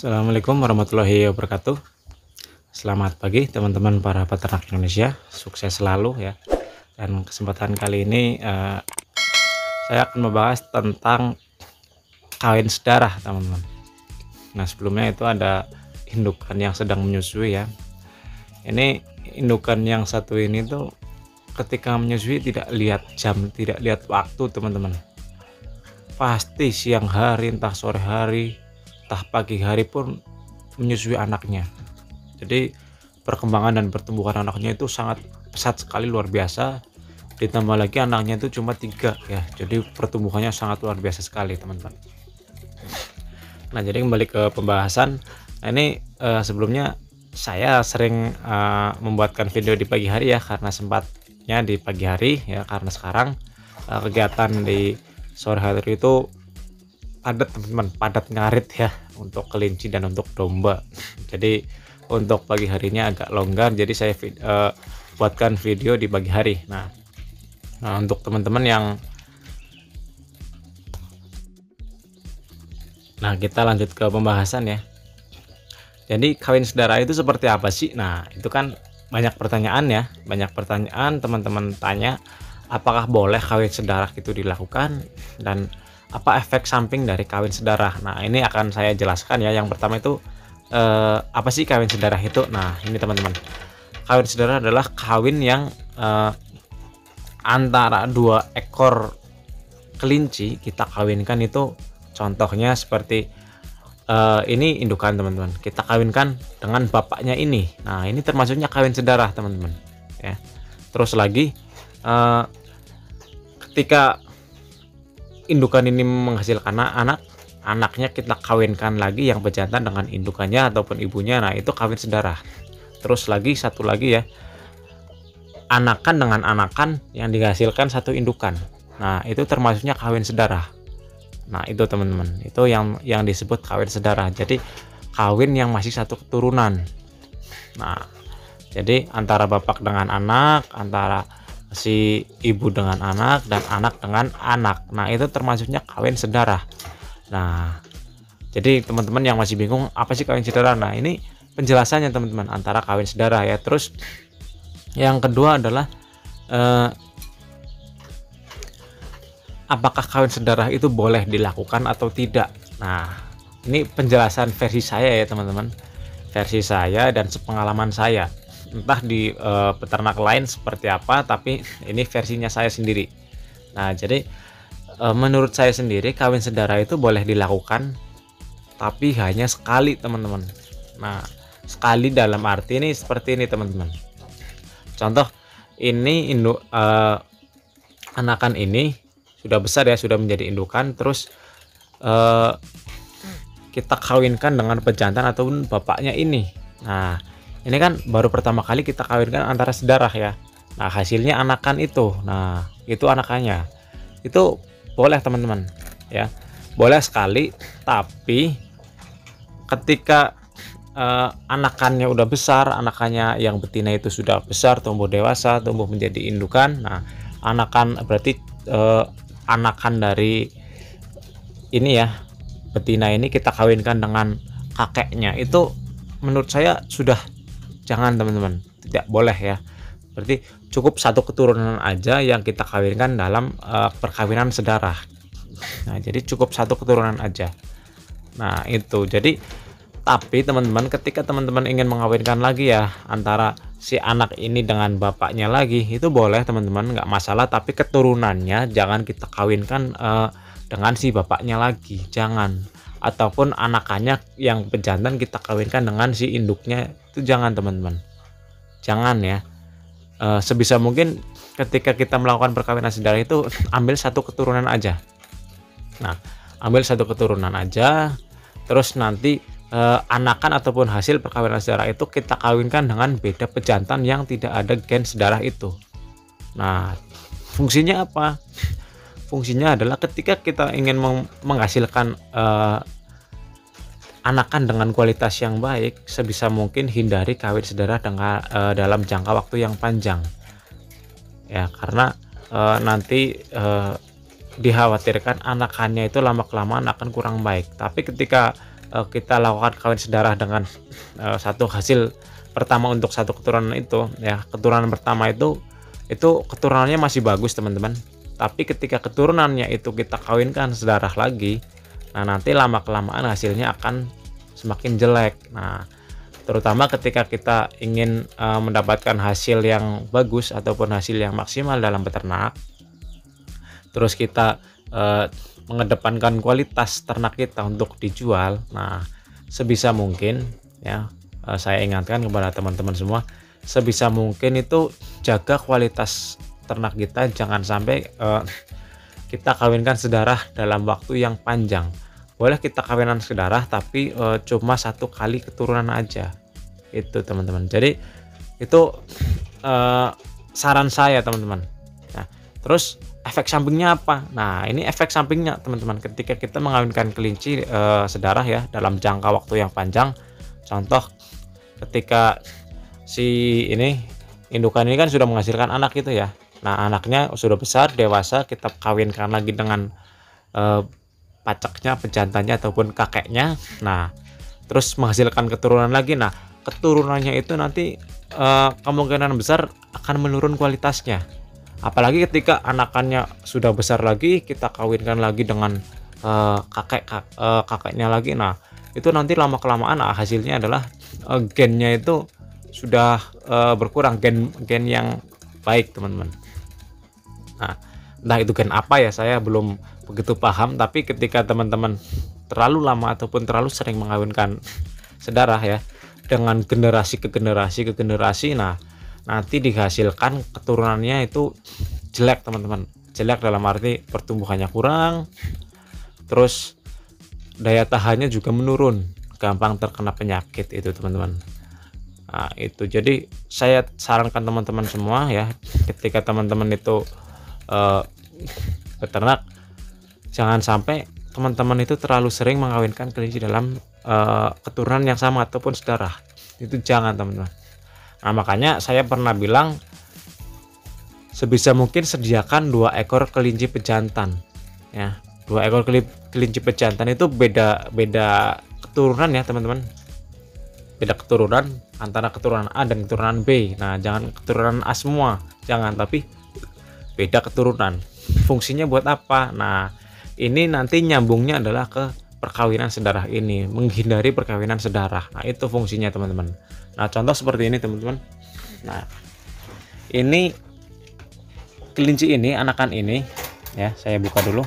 Assalamualaikum warahmatullahi wabarakatuh. Selamat pagi teman-teman para peternak Indonesia, sukses selalu ya. Dan kesempatan kali ini saya akan membahas tentang kawin sedarah teman-teman. Nah sebelumnya itu ada indukan yang sedang menyusui ya. Ini indukan yang satu ini tuh ketika menyusui tidak lihat jam, tidak lihat waktu teman-teman. Pasti siang hari, entah sore hari, entah pagi hari pun menyusui anaknya. Jadi perkembangan dan pertumbuhan anaknya itu sangat pesat sekali, luar biasa. Ditambah lagi anaknya itu cuma 3 ya, jadi pertumbuhannya sangat luar biasa sekali teman-teman. Nah jadi kembali ke pembahasan. Nah, ini sebelumnya saya sering membuatkan video di pagi hari ya, karena sempatnya di pagi hari ya, karena sekarang kegiatan di sore hari itu padat teman-teman, padat ngarit ya untuk kelinci dan untuk domba. Jadi untuk pagi harinya agak longgar, jadi saya buatkan video di pagi hari. Nah untuk teman-teman yang kita lanjut ke pembahasan ya. Jadi kawin sedara itu seperti apa sih? Nah itu kan banyak pertanyaan ya, banyak pertanyaan teman-teman tanya apakah boleh kawin sedara itu dilakukan dan apa efek samping dari kawin sedarah. Nah ini akan saya jelaskan ya. Yang pertama itu apa sih kawin sedarah itu? Nah ini teman-teman, kawin sedarah adalah kawin yang antara 2 ekor kelinci kita kawinkan. Itu contohnya seperti ini indukan teman-teman, kita kawinkan dengan bapaknya ini. Nah ini termasuknya kawin sedarah teman-teman ya. Terus lagi ketika indukan ini menghasilkan anaknya kita kawinkan lagi yang pejantan dengan indukannya ataupun ibunya. Nah itu kawin sedarah. Terus lagi satu lagi ya, anakan dengan anakan yang dihasilkan satu indukan. Nah itu termasuknya kawin sedarah. Nah itu teman-teman, itu yang disebut kawin sedarah. Jadi kawin yang masih satu keturunan. Nah jadi antara bapak dengan anak, antara si ibu dengan anak, dan anak dengan anak. Nah itu termasuknya kawin sedarah. Nah jadi teman-teman yang masih bingung apa sih kawin sedarah, nah ini penjelasannya teman-teman antara kawin sedarah ya. Terus yang kedua adalah apakah kawin sedarah itu boleh dilakukan atau tidak. Nah ini penjelasan versi saya ya teman-teman, versi saya dan sepengalaman saya. Entah di peternak lain seperti apa, tapi ini versinya saya sendiri. Nah jadi menurut saya sendiri kawin sedarah itu boleh dilakukan, tapi hanya sekali teman-teman. Nah sekali dalam arti ini seperti ini teman-teman. Contoh ini induk anakan ini sudah besar ya, sudah menjadi indukan. Terus kita kawinkan dengan pejantan ataupun bapaknya ini. Nah ini kan baru pertama kali kita kawinkan antara sedarah ya. Nah hasilnya anakan itu, nah itu anakannya itu boleh teman-teman ya, boleh sekali. Tapi ketika anakannya udah besar, anakannya yang betina itu sudah besar, tumbuh dewasa, tumbuh menjadi indukan. Nah anakan berarti anakan dari ini ya, betina ini kita kawinkan dengan kakeknya, itu menurut saya sudah jangan teman-teman, tidak boleh ya. Berarti cukup satu keturunan aja yang kita kawinkan dalam perkawinan sedarah. Nah jadi cukup satu keturunan aja. Nah itu jadi, tapi teman-teman ketika teman-teman ingin mengawinkan lagi ya antara si anak ini dengan bapaknya lagi, itu boleh teman-teman, nggak masalah. Tapi keturunannya jangan kita kawinkan dengan si bapaknya lagi, jangan. Ataupun anakannya yang pejantan kita kawinkan dengan si induknya, itu jangan teman-teman, jangan ya. Sebisa mungkin ketika kita melakukan perkawinan sedarah itu ambil satu keturunan aja. Nah ambil satu keturunan aja, terus nanti anakan ataupun hasil perkawinan sedarah itu kita kawinkan dengan beda pejantan yang tidak ada gen sedarah itu. Nah fungsinya apa? Fungsinya adalah ketika kita ingin menghasilkan anakan dengan kualitas yang baik, sebisa mungkin hindari kawin sedarah dengan dalam jangka waktu yang panjang ya, karena nanti dikhawatirkan anakannya itu lama kelamaan akan kurang baik. Tapi ketika kita lakukan kawin sedarah dengan satu hasil pertama untuk satu keturunan itu ya, keturunan pertama itu keturunannya masih bagus teman-teman, tapi ketika keturunannya itu kita kawinkan sedarah lagi, nah nanti lama kelamaan hasilnya akan semakin jelek. Nah terutama ketika kita ingin mendapatkan hasil yang bagus ataupun hasil yang maksimal dalam beternak, terus kita mengedepankan kualitas ternak kita untuk dijual. Nah sebisa mungkin ya, saya ingatkan kepada teman-teman semua, sebisa mungkin itu jaga kualitas ternak kita, jangan sampai kita kawinkan sedarah dalam waktu yang panjang. Boleh kita kawinan sedarah tapi cuma satu kali keturunan aja, itu teman-teman. Jadi itu saran saya teman-teman. Nah terus efek sampingnya apa? Nah ini efek sampingnya teman-teman, ketika kita mengawinkan kelinci sedarah ya dalam jangka waktu yang panjang. Contoh ketika si indukan ini kan sudah menghasilkan anak gitu ya. Nah anaknya sudah besar dewasa, kita kawinkan lagi dengan pacaknya, pejantannya ataupun kakeknya. Nah terus menghasilkan keturunan lagi. Nah keturunannya itu nanti kemungkinan besar akan menurun kualitasnya. Apalagi ketika anakannya sudah besar lagi, kita kawinkan lagi dengan kakeknya lagi. Nah itu nanti lama kelamaan hasilnya adalah gennya itu sudah berkurang, gen yang baik teman-teman. Nah entah itu gen apa ya, saya belum begitu paham, tapi ketika teman-teman terlalu lama ataupun terlalu sering mengawinkan sedarah ya dengan generasi ke generasi, nah nanti dihasilkan keturunannya itu jelek teman-teman. Jelek dalam arti pertumbuhannya kurang, terus daya tahannya juga menurun, gampang terkena penyakit itu teman-teman. Nah itu, jadi saya sarankan teman-teman semua ya, ketika teman-teman itu beternak, jangan sampai teman-teman itu terlalu sering mengawinkan kelinci dalam keturunan yang sama ataupun sedarah. Itu jangan teman-teman. Nah makanya saya pernah bilang, sebisa mungkin sediakan 2 ekor kelinci pejantan ya. 2 ekor kelinci pejantan itu beda keturunan ya teman-teman, beda keturunan antara keturunan A dan keturunan B. Nah jangan keturunan A semua, jangan, tapi beda keturunan. Fungsinya buat apa? Nah ini nanti nyambungnya adalah ke perkawinan sedarah ini, menghindari perkawinan sedarah. Nah itu fungsinya teman-teman. Nah contoh seperti ini teman-teman. Nah ini kelinci ini, anakan ini ya, saya buka dulu.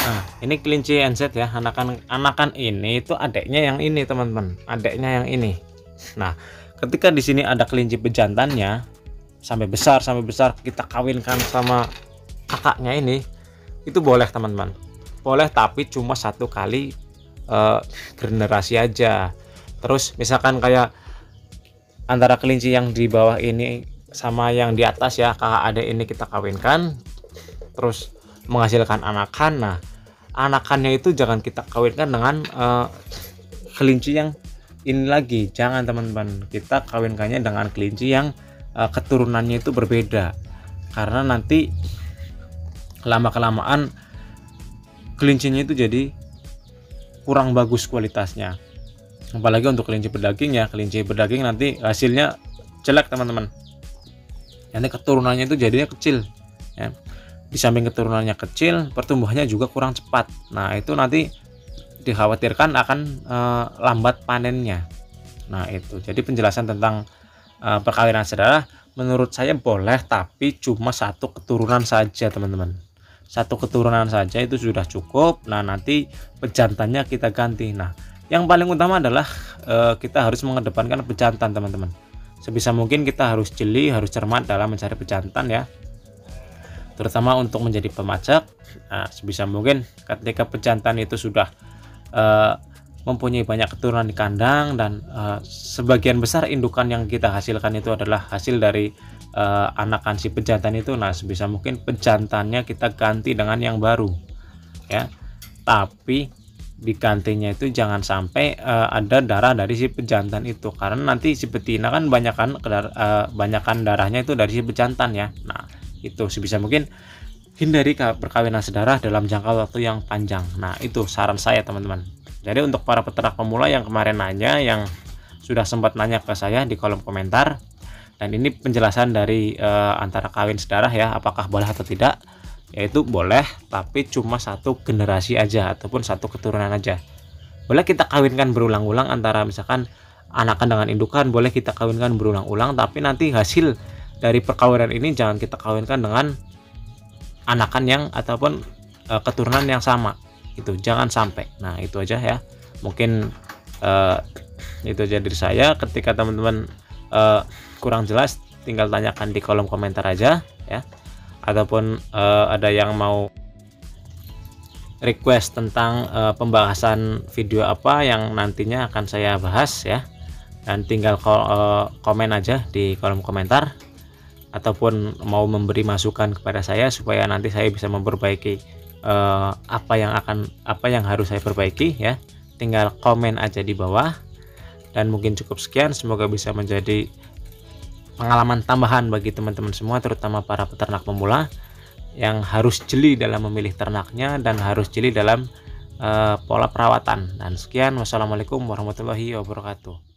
Nah ini kelinci NZ ya, anakan ini itu adiknya yang ini teman-teman, adiknya yang ini. Nah ketika di sini ada kelinci pejantannya sampai besar kita kawinkan sama kakaknya ini, itu boleh teman-teman, boleh, tapi cuma satu kali generasi aja. Terus misalkan kayak antara kelinci yang di bawah ini sama yang di atas ya, kakak adik ini kita kawinkan terus menghasilkan anakan. Nah anakannya itu jangan kita kawinkan dengan kelinci yang ini lagi, jangan teman-teman. Kita kawinkannya dengan kelinci yang keturunannya itu berbeda, karena nanti lama kelamaan kelincinya itu jadi kurang bagus kualitasnya. Apalagi untuk kelinci berdaging ya, kelinci berdaging nanti hasilnya jelek teman-teman. Nanti keturunannya itu jadinya kecil ya. Di samping keturunannya kecil, pertumbuhannya juga kurang cepat. Nah itu nanti dikhawatirkan akan lambat panennya. Nah itu, jadi penjelasan tentang perkawinan sedarah menurut saya boleh, tapi cuma satu keturunan saja teman-teman. Satu keturunan saja itu sudah cukup. Nah nanti pejantannya kita ganti. Nah yang paling utama adalah kita harus mengedepankan pejantan teman-teman. Sebisa mungkin kita harus jeli, harus cermat dalam mencari pejantan ya, terutama untuk menjadi pemajak. Nah sebisa mungkin ketika pejantan itu sudah mempunyai banyak keturunan di kandang, dan sebagian besar indukan yang kita hasilkan itu adalah hasil dari anakan si pejantan itu. Nah sebisa mungkin pejantannya kita ganti dengan yang baru ya, tapi digantinya itu jangan sampai ada darah dari si pejantan itu, karena nanti si betina kan banyakan darahnya itu dari si pejantan ya. Nah itu sebisa mungkin hindari perkawinan sedarah dalam jangka waktu yang panjang. Nah, itu saran saya teman-teman. Jadi untuk para peternak pemula yang kemarin nanya, yang sudah sempat nanya ke saya di kolom komentar, dan ini penjelasan dari antara kawin sedarah ya, apakah boleh atau tidak, yaitu boleh, tapi cuma satu generasi aja ataupun satu keturunan aja. Boleh kita kawinkan berulang-ulang antara misalkan anakan dengan indukan, boleh kita kawinkan berulang-ulang, tapi nanti hasil dari perkawinan ini jangan kita kawinkan dengan anakan yang ataupun keturunan yang sama, itu jangan sampai. Nah, itu aja ya, mungkin itu aja dari saya. Ketika teman-teman kurang jelas, tinggal tanyakan di kolom komentar aja ya, ataupun ada yang mau request tentang pembahasan video apa yang nantinya akan saya bahas ya, dan tinggal komen aja di kolom komentar, ataupun mau memberi masukan kepada saya supaya nanti saya bisa memperbaiki apa yang harus saya perbaiki ya, tinggal komen aja di bawah. Dan mungkin cukup sekian, semoga bisa menjadi pengalaman tambahan bagi teman-teman semua, terutama para peternak pemula yang harus jeli dalam memilih ternaknya dan harus jeli dalam pola perawatan. Dan sekian, wassalamualaikum warahmatullahi wabarakatuh.